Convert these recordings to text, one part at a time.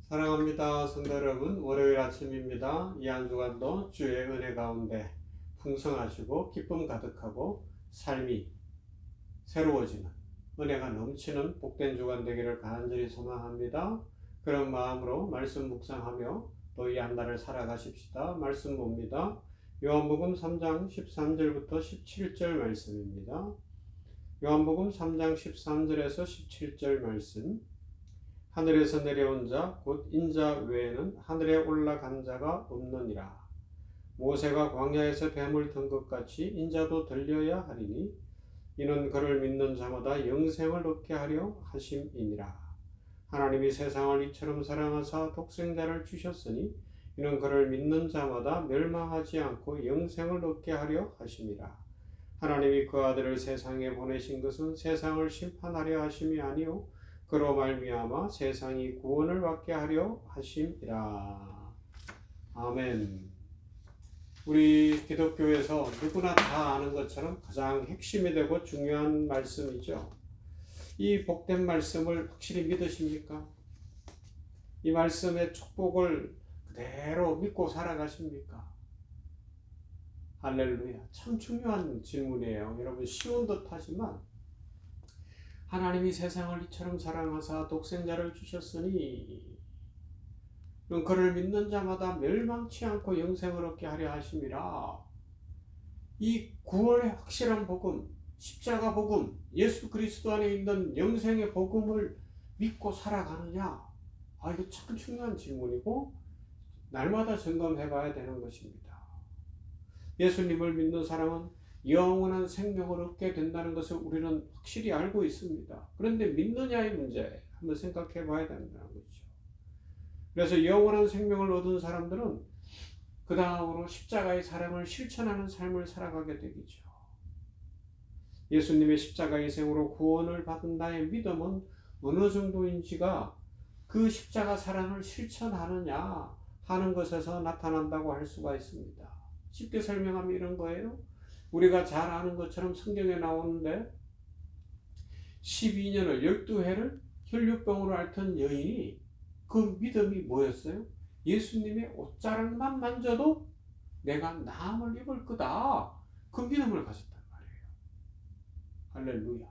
사랑합니다. 성도 여러분, 월요일 아침입니다. 이 한 주간도 주의 은혜 가운데 풍성하시고 기쁨 가득하고 삶이 새로워지는 은혜가 넘치는 복된 주간 되기를 간절히 소망합니다. 그런 마음으로 말씀 묵상하며 또 이 한 달을 살아가십시다. 말씀 봅니다. 요한복음 3장 13절부터 17절 말씀입니다. 요한복음 3장 13절에서 17절 말씀. 하늘에서 내려온 자 곧 인자 외에는 하늘에 올라간 자가 없느니라. 모세가 광야에서 뱀을 든 것 같이 인자도 들려야 하리니 이는 그를 믿는 자마다 영생을 얻게 하려 하심이니라. 하나님이 세상을 이처럼 사랑하사 독생자를 주셨으니 이는 그를 믿는 자마다 멸망하지 않고 영생을 얻게 하려 하심이라. 하나님이 그 아들을 세상에 보내신 것은 세상을 심판하려 하심이 아니요 그로 말미암아 세상이 구원을 받게 하려 하심이라. 아멘. 우리 기독교에서 누구나 다 아는 것처럼 가장 핵심이 되고 중요한 말씀이죠. 이 복된 말씀을 확실히 믿으십니까? 이 말씀의 축복을 그대로 믿고 살아가십니까? 할렐루야. 참 중요한 질문이에요. 여러분, 쉬운 듯 하지만 하나님이 세상을 이처럼 사랑하사 독생자를 주셨으니 그를 믿는 자마다 멸망치 않고 영생을 얻게 하려 하심이라. 이 구원의 확실한 복음, 십자가 복음, 예수 그리스도 안에 있는 영생의 복음을 믿고 살아가느냐? 이거 참 중요한 질문이고 날마다 점검해 봐야 되는 것입니다. 예수님을 믿는 사람은 영원한 생명을 얻게 된다는 것을 우리는 확실히 알고 있습니다. 그런데 믿느냐의 문제 한번 생각해 봐야 된다는 거죠. 그래서 영원한 생명을 얻은 사람들은 그 다음으로 십자가의 사랑을 실천하는 삶을 살아가게 되겠죠. 예수님의 십자가 희생으로 구원을 받은 나의 믿음은 어느 정도인지가 그 십자가 사랑을 실천하느냐 하는 것에서 나타난다고 할 수가 있습니다. 쉽게 설명하면 이런 거예요. 우리가 잘 아는 것처럼 성경에 나오는데 12년을 12회를 혈류병으로 앓던 여인이 그 믿음이 뭐였어요? 예수님의 옷자락만 만져도 내가 나음을 입을 거다. 그 믿음을 가졌단 말이에요. 할렐루야.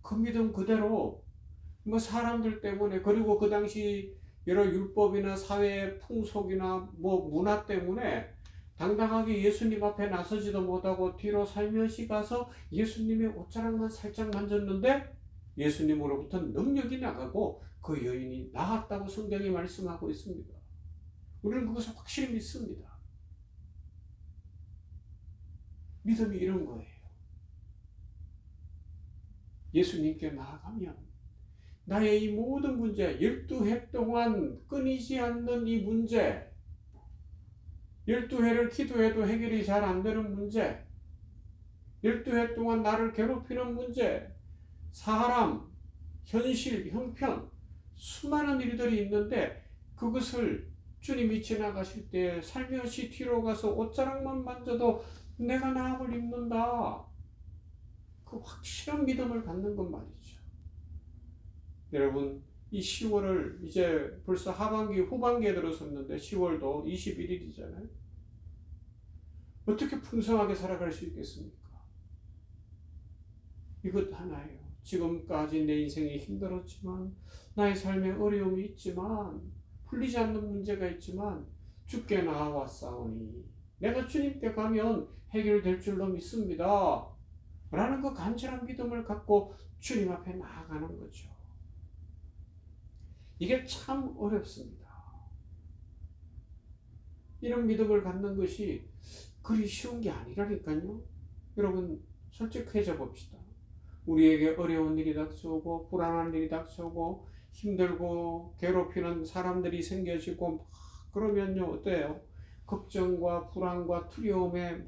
그 믿음 그대로 사람들 때문에 그리고 그 당시 여러 율법이나 사회 풍속이나 문화 때문에 당당하게 예수님 앞에 나서지도 못하고 뒤로 살며시 가서 예수님의 옷자락만 살짝 만졌는데 예수님으로부터 능력이 나가고 그 여인이 나았다고 성경이 말씀하고 있습니다. 우리는 그것을 확실히 믿습니다. 믿음이 이런 거예요. 예수님께 나아가면 나의 이 모든 문제, 12해 동안 끊이지 않는 이 문제, 12회를 기도해도 해결이 잘 안 되는 문제, 12회 동안 나를 괴롭히는 문제, 사람, 현실, 형편, 수많은 일들이 있는데 그것을 주님이 지나가실 때 살며시 뒤로 가서 옷자락만 만져도 내가 나음을 입는다. 그 확실한 믿음을 갖는 것 말이죠. 여러분, 이 10월을 이제 벌써 하반기, 후반기에 들어섰는데 10월도 21일이잖아요. 어떻게 풍성하게 살아갈 수 있겠습니까? 이것 하나예요. 지금까지 내 인생이 힘들었지만, 나의 삶에 어려움이 있지만, 풀리지 않는 문제가 있지만, 주께 나아왔사오니 내가 주님께 가면 해결될 줄로 믿습니다. 라는 그 간절한 믿음을 갖고 주님 앞에 나아가는 거죠. 이게 참 어렵습니다. 이런 믿음을 갖는 것이 그리 쉬운 게 아니라니까요. 여러분, 솔직해져 봅시다. 우리에게 어려운 일이 닥쳐오고 불안한 일이 닥쳐오고 힘들고 괴롭히는 사람들이 생겨지고 그러면요 어때요? 걱정과 불안과 두려움에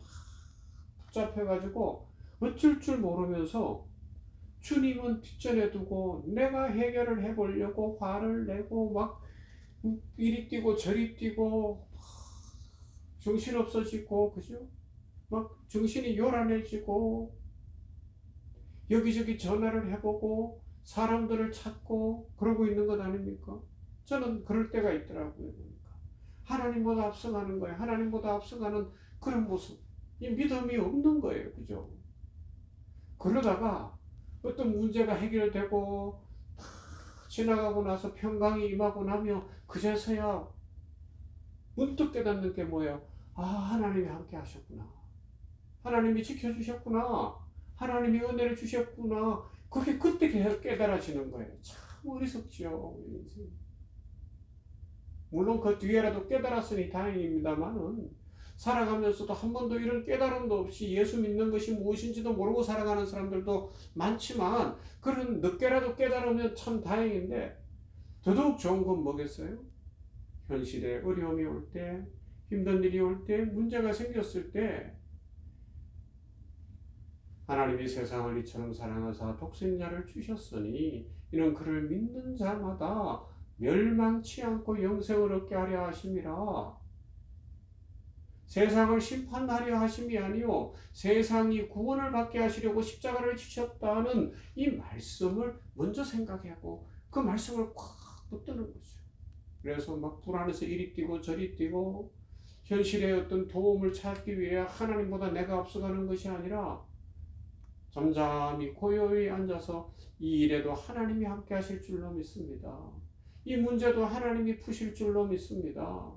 붙잡혀가지고 어쩔 줄 모르면서 주님은 뒷전에 두고 내가 해결을 해보려고 화를 내고 막 이리 뛰고 저리 뛰고 정신없어지고, 그죠? 막 정신이 요란해지고 여기저기 전화를 해보고 사람들을 찾고 그러고 있는 것 아닙니까? 저는 그럴 때가 있더라고요. 보니까 하나님보다 앞서가는 거예요. 하나님보다 앞서가는 그런 모습. 이 믿음이 없는 거예요. 그죠? 그러다가 어떤 문제가 해결되고 지나가고 나서 평강이 임하고 나면 그제서야 문득 깨닫는 게 뭐예요? 아, 하나님이 함께 하셨구나. 하나님이 지켜주셨구나. 하나님이 은혜를 주셨구나. 그게 그때 깨달아지는 거예요. 참 어리석죠. 물론 그 뒤에라도 깨달았으니 다행입니다만은 살아가면서도 한 번도 이런 깨달음도 없이 예수 믿는 것이 무엇인지도 모르고 살아가는 사람들도 많지만 그런 늦게라도 깨달으면 참 다행인데 더더욱 좋은 건 뭐겠어요? 현실에 어려움이 올 때, 힘든 일이 올 때, 문제가 생겼을 때 하나님이 세상을 이처럼 사랑하사 독생자를 주셨으니 이는 그를 믿는 자마다 멸망치 않고 영생을 얻게 하려 하심이라. 세상을 심판하려 하심이 아니요 세상이 구원을 받게 하시려고 십자가를 지셨다는 이 말씀을 먼저 생각하고 그 말씀을 꽉 붙드는 거죠. 그래서 막 불안해서 이리 뛰고 저리 뛰고 현실의 어떤 도움을 찾기 위해 하나님보다 내가 앞서가는 것이 아니라 잠잠히 고요히 앉아서 이 일에도 하나님이 함께 하실 줄로 믿습니다. 이 문제도 하나님이 푸실 줄로 믿습니다.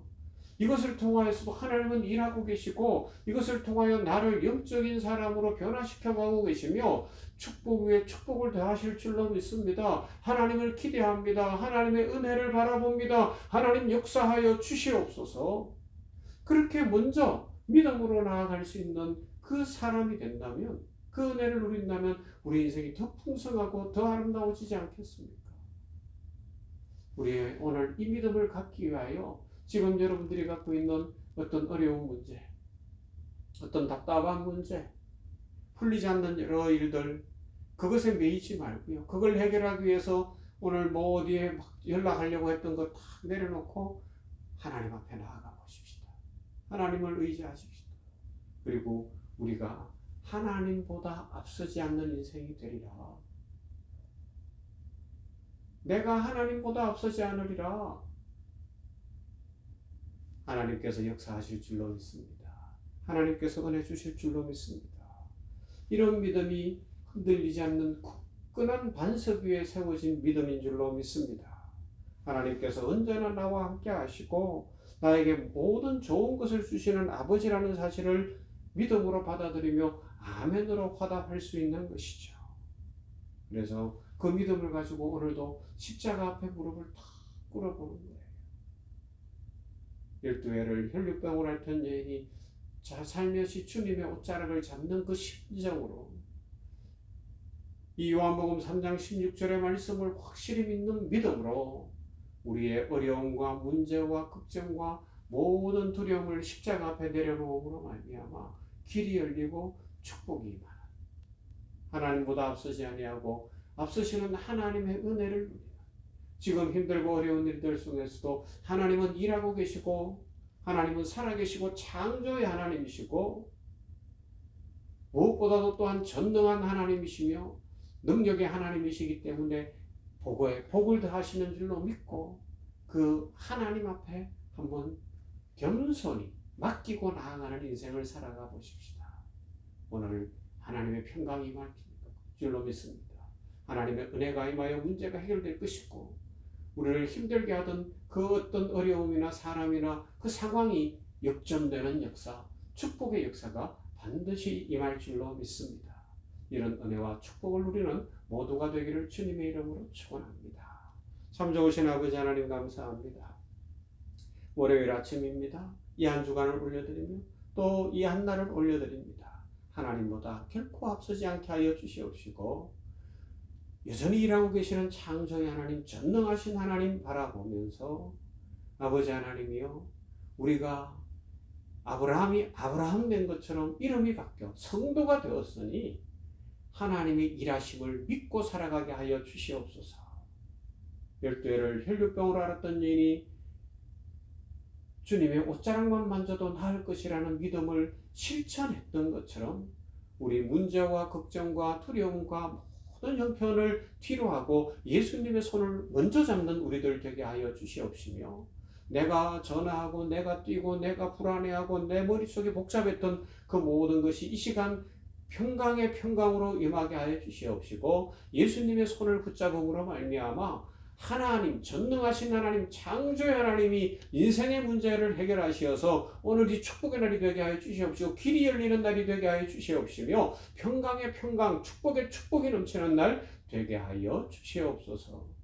이것을 통하여서도 하나님은 일하고 계시고 이것을 통하여 나를 영적인 사람으로 변화시켜 가고 계시며 축복 위에 축복을 더하실 줄로 믿습니다. 하나님을 기대합니다. 하나님의 은혜를 바라봅니다. 하나님 역사하여 주시옵소서. 그렇게 먼저 믿음으로 나아갈 수 있는 그 사람이 된다면 그 은혜를 누린다면 우리 인생이 더 풍성하고 더 아름다워지지 않겠습니까? 우리 오늘 이 믿음을 갖기 위하여 지금 여러분들이 갖고 있는 어떤 어려운 문제, 어떤 답답한 문제, 풀리지 않는 여러 일들, 그것에 매이지 말고요. 그걸 해결하기 위해서 오늘 뭐 어디에 막 연락하려고 했던 거 다 내려놓고 하나님 앞에 나아가 보십시다. 하나님을 의지하십시다. 그리고 우리가 하나님보다 앞서지 않는 인생이 되리라. 내가 하나님보다 앞서지 않으리라. 하나님께서 역사하실 줄로 믿습니다. 하나님께서 은혜 주실 줄로 믿습니다. 이런 믿음이 흔들리지 않는 굳건한 반석 위에 세워진 믿음인 줄로 믿습니다. 하나님께서 언제나 나와 함께 하시고 나에게 모든 좋은 것을 주시는 아버지라는 사실을 믿음으로 받아들이며 아멘으로 화답할 수 있는 것이죠. 그래서 그 믿음을 가지고 오늘도 십자가 앞에 무릎을 탁 꿇어보는 거예요. 12회를 혈류병을 앓던 여인이 살며시 주님의 옷자락을 잡는 그 심정으로 이 요한복음 3장 16절의 말씀을 확실히 믿는 믿음으로 우리의 어려움과 문제와 걱정과 모든 두려움을 십자가 앞에 내려놓음으로 말미암아 길이 열리고 축복이 임하는 하나님보다 앞서지 아니하고 앞서시는 하나님의 은혜를 누리는 지금 힘들고 어려운 일들 속에서도 하나님은 일하고 계시고 하나님은 살아계시고 창조의 하나님이시고 무엇보다도 또한 전능한 하나님이시며 능력의 하나님이시기 때문에 복을 더하시는 줄로 믿고 그 하나님 앞에 한번 겸손히 맡기고 나아가는 인생을 살아가 보십시다. 오늘 하나님의 평강이 임할 줄로 믿습니다. 하나님의 은혜가 임하여 문제가 해결될 것이고 우리를 힘들게 하던 그 어떤 어려움이나 사람이나 그 상황이 역전되는 역사, 축복의 역사가 반드시 임할 줄로 믿습니다. 이런 은혜와 축복을 누리는 모두가 되기를 주님의 이름으로 축원합니다. 참 좋으신 아버지 하나님 감사합니다. 월요일 아침입니다. 이 한 주간을 올려드리며 또 이 한 날을 올려드립니다. 하나님보다 결코 앞서지 않게 하여 주시옵시고 여전히 일하고 계시는 창조의 하나님, 전능하신 하나님 바라보면서 아버지 하나님이여 우리가 아브라함이 아브라함 된 것처럼 이름이 바뀌어 성도가 되었으니 하나님의 일하심을 믿고 살아가게 하여 주시옵소서. 12회를 혈류병으로 앓았던 여인이 주님의 옷자락만 만져도 나을 것이라는 믿음을 실천했던 것처럼 우리 문제와 걱정과 두려움과 모든 형편을 뒤로 하고 예수님의 손을 먼저 잡는 우리들 되게 하여 주시옵시며, 내가 전화하고 내가 뛰고 내가 불안해하고 내 머릿속에 복잡했던 그 모든 것이 이 시간 평강의 평강으로 임하게 하여 주시옵시고, 예수님의 손을 붙잡음으로 말미암아 하나님, 전능하신 하나님, 창조의 하나님이 인생의 문제를 해결하시어서 오늘이 축복의 날이 되게 하여 주시옵시고, 길이 열리는 날이 되게 하여 주시옵시며, 평강의 평강, 축복의 축복이 넘치는 날 되게 하여 주시옵소서.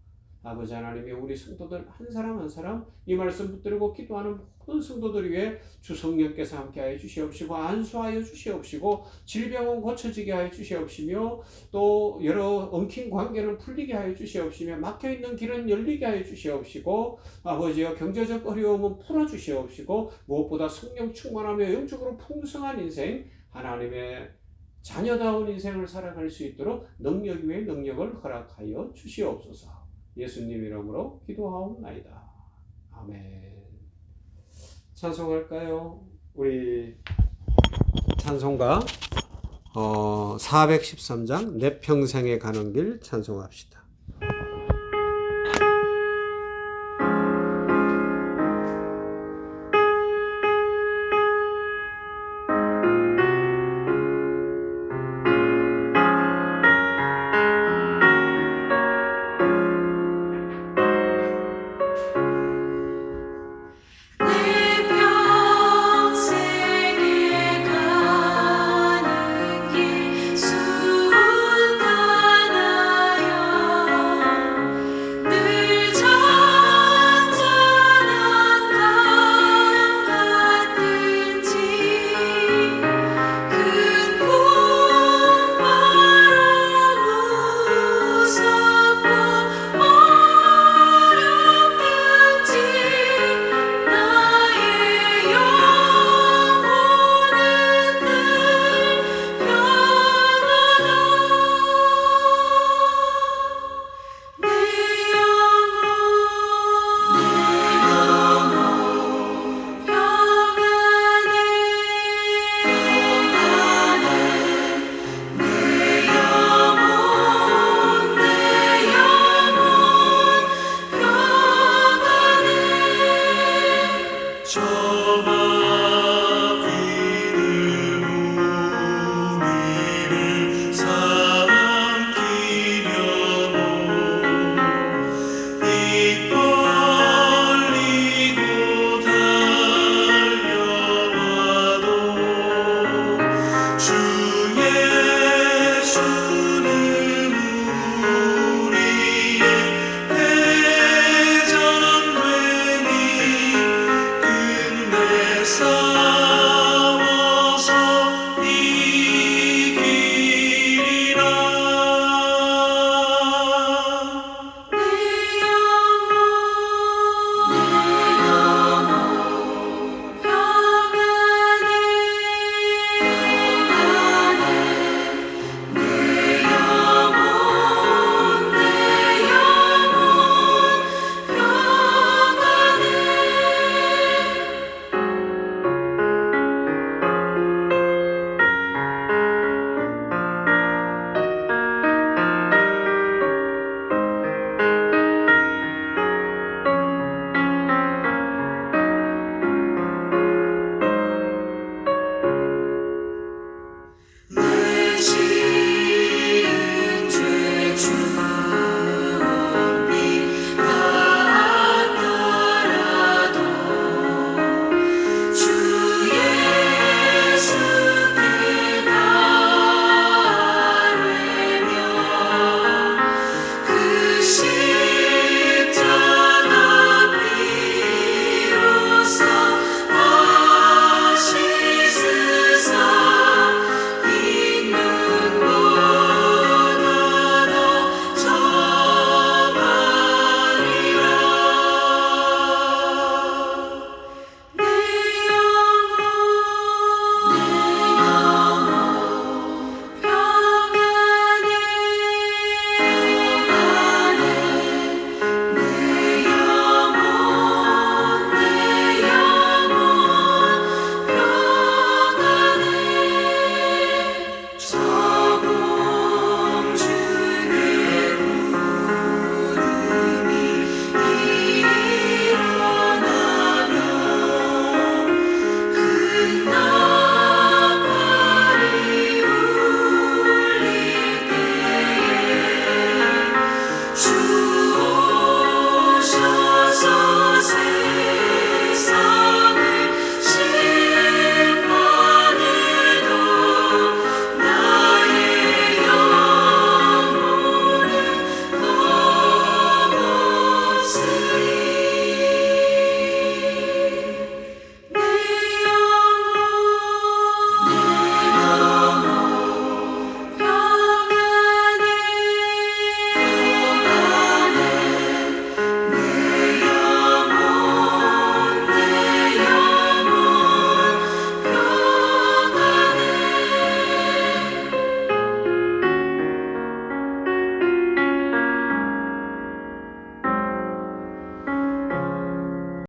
아버지 하나님이 우리 성도들 한 사람 한 사람 이 말씀 붙들고 기도하는 모든 성도들 위해 주 성령께서 함께하여 주시옵시고, 안수하여 주시옵시고, 질병은 고쳐지게 하여 주시옵시며, 또 여러 엉킨 관계는 풀리게 하여 주시옵시며, 막혀있는 길은 열리게 하여 주시옵시고, 아버지여 경제적 어려움은 풀어주시옵시고, 무엇보다 성령 충만하며 영적으로 풍성한 인생, 하나님의 자녀다운 인생을 살아갈 수 있도록 능력 위에 능력을 허락하여 주시옵소서. 예수님 이름으로 기도하옵나이다. 아멘. 찬송할까요? 우리 찬송가 413장 내 평생에 가는 길 찬송합시다.